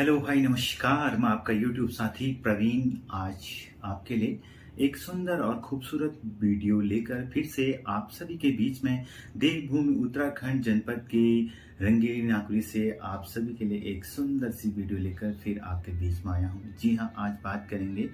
Hello भाई, नमस्कार। मैं आपका यूट्यूब साथी प्रवीण आज आपके लिए एक सुंदर और खूबसूरत वीडियो लेकर फिर से आप सभी के बीच में देवभूमि उत्तराखंड जनपद के रंगीली नाकुरी से आप सभी के लिए एक सुंदर सी वीडियो लेकर फिर आपके बीच में आया हूँ। जी हाँ, आज बात करेंगे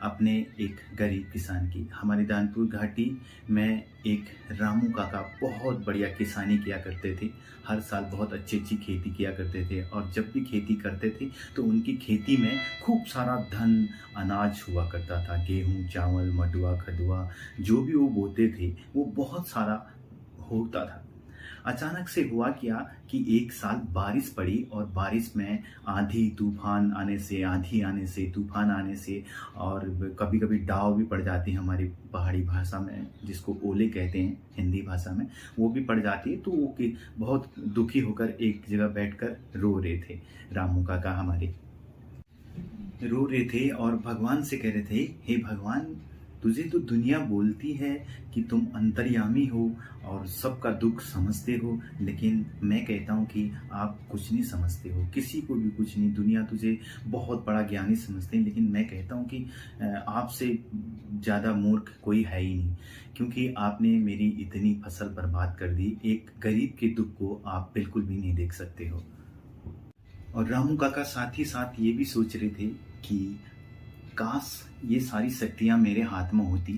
अपने एक गरीब किसान की। हमारी दानपुर घाटी में एक रामू काका बहुत बढ़िया किसानी किया करते थे। हर साल बहुत अच्छी अच्छी खेती किया करते थे और जब भी खेती करते थे तो उनकी खेती में खूब सारा धन अनाज हुआ करता था। गेहूं, चावल, मडुआ, खदुआ जो भी वो बोते थे वो बहुत सारा होता था। अचानक से हुआ क्या कि एक साल बारिश पड़ी और बारिश में आंधी आने से तूफान आने से और कभी कभी डाव भी पड़ जाती है हमारी पहाड़ी भाषा में, जिसको ओले कहते हैं हिंदी भाषा में, वो भी पड़ जाती है। तो वो बहुत दुखी होकर एक जगह बैठकर रो रहे थे। रामू काका हमारे रो रहे थे और भगवान से कह रहे थे, हे भगवान, तुझे तो दुनिया बोलती है कि तुम अंतर्यामी हो और सबका दुख समझते हो, लेकिन मैं कहता हूँ कि आप कुछ नहीं समझते हो, किसी को भी कुछ नहीं। दुनिया तुझे बहुत बड़ा ज्ञानी समझते हैं, लेकिन मैं कहता हूँ कि आपसे ज़्यादा मूर्ख कोई है ही नहीं, क्योंकि आपने मेरी इतनी फसल बर्बाद कर दी। एक गरीब के दुख को आप बिल्कुल भी नहीं देख सकते हो। और रामू काका साथ ही साथ ये भी सोच रहे थे कि काश ये सारी शक्तियां मेरे हाथ में होती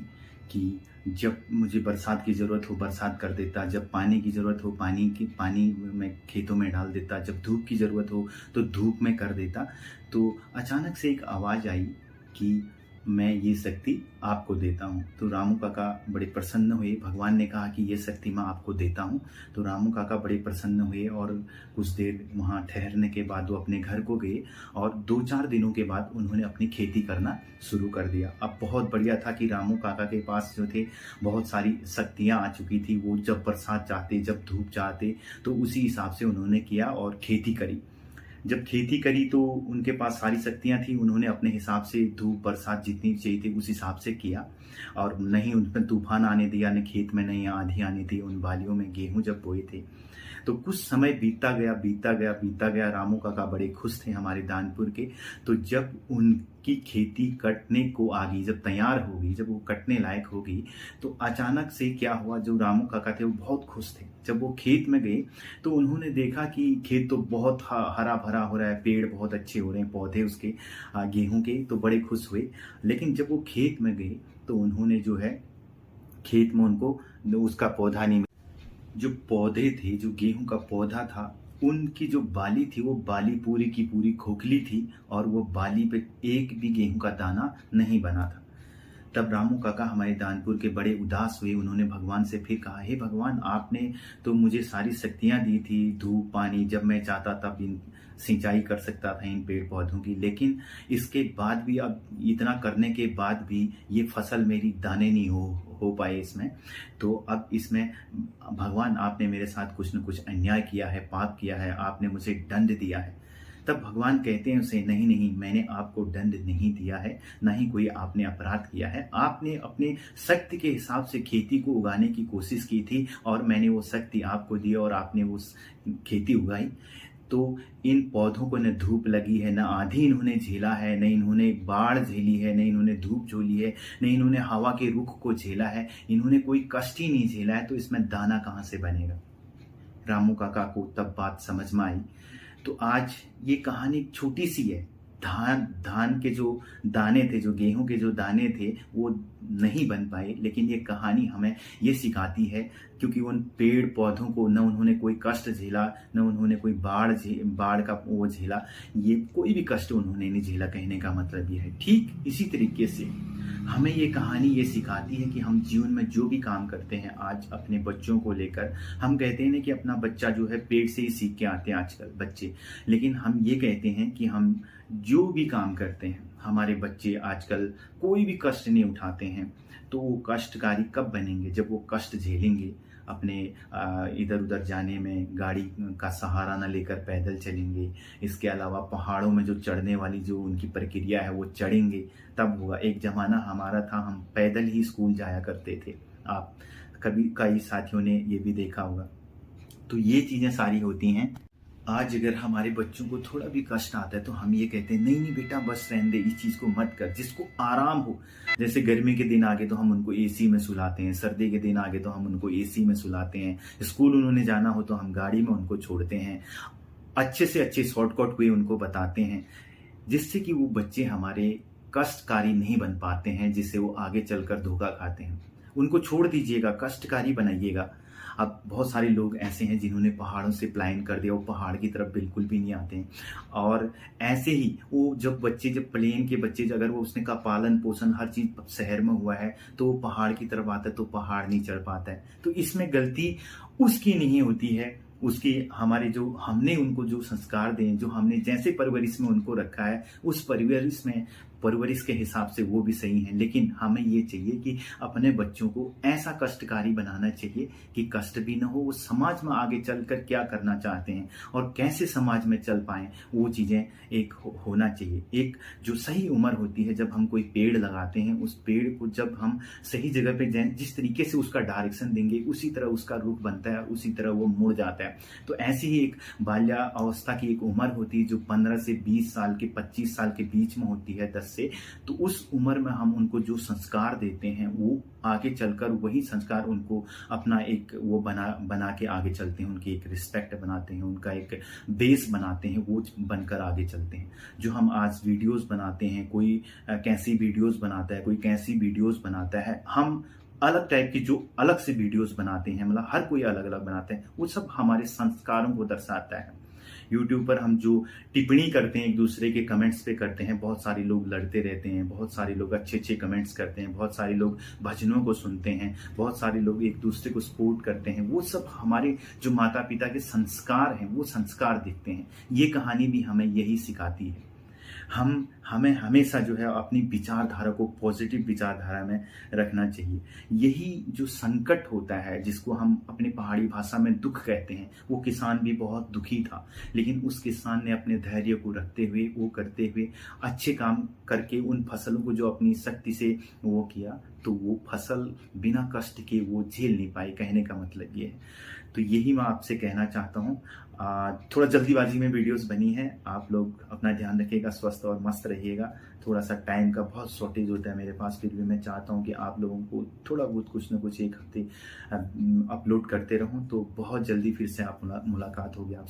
कि जब मुझे बरसात की ज़रूरत हो बरसात कर देता, जब पानी की ज़रूरत हो पानी मैं खेतों में डाल देता, जब धूप की ज़रूरत हो तो धूप में कर देता। तो अचानक से एक आवाज़ आई कि मैं ये शक्ति आपको देता हूँ। तो रामू काका बड़े प्रसन्न हुए। भगवान ने कहा कि ये शक्ति मैं आपको देता हूँ। तो रामू काका बड़े प्रसन्न हुए और कुछ देर वहाँ ठहरने के बाद वो अपने घर को गए और 2-4 दिनों के बाद उन्होंने अपनी खेती करना शुरू कर दिया। अब बहुत बढ़िया था कि रामू काका के पास जो थे बहुत सारी शक्तियाँ आ चुकी थी। वो जब बरसात चाहते, जब धूप चाहते, तो उसी हिसाब से उन्होंने किया और खेती करी। जब खेती करी तो उनके पास सारी शक्तियां थी। उन्होंने अपने हिसाब से धूप बरसात जितनी चाहिए थी उस हिसाब से किया और नहीं उन पर तूफान आने दिया, न खेत में नहीं आंधी आने दी। उन बालियों में गेहूं जब बोए थे तो कुछ समय बीतता गया। रामू काका बड़े खुश थे हमारे दानपुर के। तो जब उनकी खेती कटने को आ गई, जब तैयार हो गई, जब वो कटने लायक हो गई, तो अचानक से क्या हुआ, जो रामू काका थे वो बहुत खुश थे। जब वो खेत में गए तो उन्होंने देखा कि खेत तो बहुत हरा भरा हो रहा है, पेड़ बहुत अच्छे हो रहे हैं, पौधे उसके गेहूं के, तो बड़े खुश हुए। लेकिन जब वो खेत में गए तो उन्होंने जो है खेत में उनको उसका पौधा नहीं, जो पौधे थे, जो गेहूं का पौधा था, उनकी जो बाली थी वो बाली पूरी की पूरी खोखली थी और वो बाली पे एक भी गेहूं का दाना नहीं बना था। तब रामू काका हमारे दानपुर के बड़े उदास हुए। उन्होंने भगवान से फिर कहा, हे भगवान, आपने तो मुझे सारी शक्तियां दी थी, धूप पानी जब मैं चाहता तब इन सिंचाई कर सकता था इन पेड़ पौधों की, लेकिन इसके बाद भी, अब इतना करने के बाद भी ये फसल मेरी दाने नहीं हो पाए इसमें। तो अब इसमें भगवान, आपने मेरे साथ कुछ न कुछ अन्याय किया है, पाप किया है, आपने मुझे दंड दिया है। तब भगवान कहते हैं उसे, नहीं नहीं, मैंने आपको दंड नहीं दिया है, ना ही कोई आपने अपराध किया है। आपने अपने शक्ति के हिसाब से खेती को उगाने की कोशिश की थी और मैंने वो शक्ति आपको दी और आपने वो खेती उगाई। तो इन पौधों को न धूप लगी है, न आंधी इन्होंने झेला है, न इन्होंने बाढ़ झेली है, न इन्होंने धूप झोली है, न इन्होंने हवा के रुख को झेला है, इन्होंने कोई कष्ट ही नहीं झेला है, तो इसमें दाना कहाँ से बनेगा। रामू काका को तब बात समझ में आई। तो आज ये कहानी छोटी सी है। धान के जो दाने थे, जो गेहूं के जो दाने थे, वो नहीं बन पाए, लेकिन ये कहानी हमें ये सिखाती है, क्योंकि उन पेड़ पौधों को न उन्होंने कोई कष्ट झेला, न उन्होंने कोई बाढ़ का वो झेला, ये कोई भी कष्ट उन्होंने नहीं झेला। कहने का मतलब ये है, ठीक इसी तरीके से हमें ये कहानी ये सिखाती है कि हम जीवन में जो भी काम करते हैं, आज अपने बच्चों को लेकर हम कहते हैं ना कि अपना बच्चा जो है पेट से ही सीख के आते हैं आजकल बच्चे, लेकिन हम ये कहते हैं कि हम जो भी काम करते हैं, हमारे बच्चे आजकल कोई भी कष्ट नहीं उठाते हैं, तो वो कष्टकारी कब बनेंगे, जब वो कष्ट झेलेंगे। अपने इधर उधर जाने में गाड़ी का सहारा न लेकर पैदल चलेंगे। इसके अलावा पहाड़ों में जो चढ़ने वाली जो उनकी प्रक्रिया है वो चढ़ेंगे, तब होगा। एक जमाना हमारा था, हम पैदल ही स्कूल जाया करते थे। आप कभी कई साथियों ने ये भी देखा होगा। तो ये चीज़ें सारी होती हैं। आज अगर हमारे बच्चों को थोड़ा भी कष्ट आता है तो हम ये कहते हैं नहीं नहीं बेटा बस रहने दे, इस चीज को मत कर, जिसको आराम हो। जैसे गर्मी के दिन आगे तो हम उनको एसी में सुलाते हैं, सर्दी के दिन आगे तो हम उनको एसी में सुलाते हैं, स्कूल उन्होंने जाना हो तो हम गाड़ी में उनको छोड़ते हैं, अच्छे से अच्छे शॉर्टकट वे उनको बताते हैं, जिससे कि वो बच्चे हमारे कष्टकारी नहीं बन पाते हैं, जिससे वो आगे चलकर धोखा खाते हैं। उनको छोड़ दीजिएगा, कष्टकारी बनाइएगा। अब बहुत सारे लोग ऐसे हैं जिन्होंने पहाड़ों से प्लान कर दिया, वो पहाड़ की तरफ बिल्कुल भी नहीं आते हैं। और ऐसे ही वो जब प्लेन के बच्चे अगर वो उसने का पालन पोषण हर चीज शहर में हुआ है तो वो पहाड़ की तरफ आता है तो पहाड़ नहीं चढ़ पाता है। तो इसमें गलती उसकी नहीं होती है, उसकी हमारे जो हमने उनको जो संस्कार दें, जो हमने जैसे परवरिश में उनको रखा है उस परवरिश के हिसाब से वो भी सही है। लेकिन हमें ये चाहिए कि अपने बच्चों को ऐसा कष्टकारी बनाना चाहिए कि कष्ट भी ना हो, वो समाज में आगे चलकर क्या करना चाहते हैं और कैसे समाज में चल पाए, वो चीजें एक होना चाहिए। एक जो सही उम्र होती है जब हम कोई पेड़ लगाते हैं, उस पेड़ को जब हम सही जगह पे जिस तरीके से उसका डायरेक्शन देंगे उसी तरह उसका रुख बनता है, उसी तरह वो मुड़ जाता है। तो ऐसी ही एक बाल्यावस्था की एक उम्र होती है जो 15 से 20 साल के 25 साल के बीच में होती है, 10 से। तो उस उम्र में हम उनको जो संस्कार देते हैं वो आगे चलकर वही संस्कार उनको अपना एक वो बना के आगे चलते हैं, उनकी एक रिस्पेक्ट बनाते हैं, उनका एक बेस बनाते हैं, वो बनकर आगे चलते हैं। जो हम आज वीडियोस बनाते हैं, कोई कैसी वीडियोस बनाता है, कोई कैसी वीडियोस बनाता है, हम अलग टाइप की जो अलग से वीडियोस बनाते हैं, मतलब हर कोई अलग अलग बनाते हैं, वो सब हमारे संस्कारों को दर्शाता है। यूट्यूब पर हम जो टिप्पणी करते हैं एक दूसरे के कमेंट्स पे करते हैं, बहुत सारे लोग लड़ते रहते हैं, बहुत सारे लोग अच्छे अच्छे कमेंट्स करते हैं, बहुत सारे लोग भजनों को सुनते हैं, बहुत सारे लोग एक दूसरे को सपोर्ट करते हैं, वो सब हमारे जो माता पिता के संस्कार हैं वो संस्कार दिखते हैं। ये कहानी भी हमें यही सिखाती है। हमें हमेशा जो है अपनी विचारधारा को पॉजिटिव विचारधारा में रखना चाहिए। यही जो संकट होता है जिसको हम अपनी पहाड़ी भाषा में दुख कहते हैं, वो किसान भी बहुत दुखी था, लेकिन उस किसान ने अपने धैर्य को रखते हुए, वो करते हुए, अच्छे काम करके उन फसलों को जो अपनी शक्ति से वो किया, तो वो फसल बिना कष्ट के वो झेल नहीं पाई। कहने का मतलब ये है। तो यही मैं आपसे कहना चाहता हूँ। थोड़ा जल्दीबाजी में वीडियोस बनी है, आप लोग अपना ध्यान रखिएगा, स्वस्थ और मस्त रहिएगा। थोड़ा सा टाइम का बहुत शॉर्टेज होता है मेरे पास, फिर भी मैं चाहता हूँ कि आप लोगों को थोड़ा बहुत कुछ न कुछ एक हफ्ते अपलोड करते रहूँ। तो बहुत जल्दी फिर से आप मुलाकात होगी आपसे।